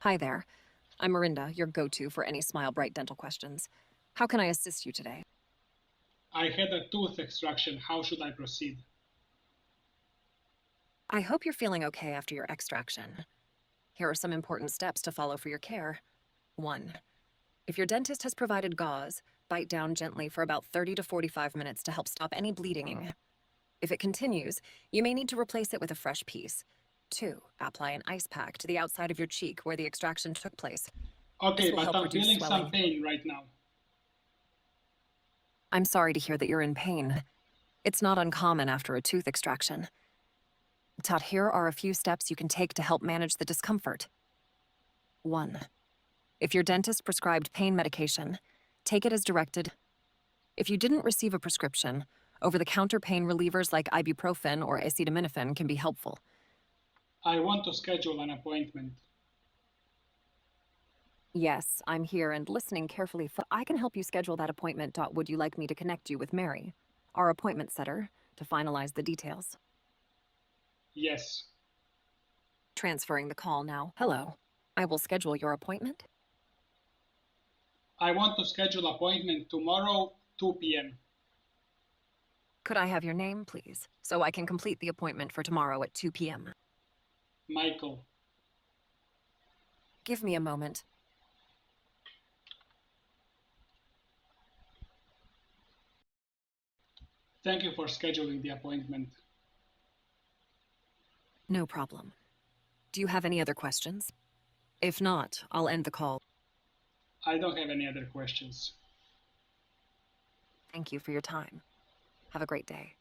Hi there. I'm Marinda, your go-to for any Smile Bright dental questions. How can I assist you today? I had a tooth extraction. How should I proceed? I hope you're feeling okay after your extraction. Here are some important steps to follow for your care. 1. If your dentist has provided gauze, bite down gently for about 30 to 45 minutes to help stop any bleeding. If it continues, you may need to replace it with a fresh piece. 2. Apply an ice pack to the outside of your cheek where the extraction took place. This Okay, will but help I'm reduce feeling some swelling. pain right now. I'm sorry to hear that you're in pain. It's not uncommon after a tooth extraction. Todd, here are a few steps you can take to help manage the discomfort. 1. If your dentist prescribed pain medication, take it as directed. If you didn't receive a prescription, over-the-counter pain relievers like ibuprofen or acetaminophen can be helpful. I want to schedule an appointment. Yes, I'm here and listening carefully. I can help you schedule that appointment. Would you like me to connect you with Mary, our appointment setter, to finalize the details? Yes. Transferring the call now. Hello. I will schedule your appointment. I want to schedule appointment tomorrow, 2 p.m. Could I have your name, please, so I can complete the appointment for tomorrow at 2 p.m.? Michael. Give me a moment. Thank you for scheduling the appointment. No problem. Do you have any other questions? If not, I'll end the call. I don't have any other questions. Thank you for your time. Have a great day.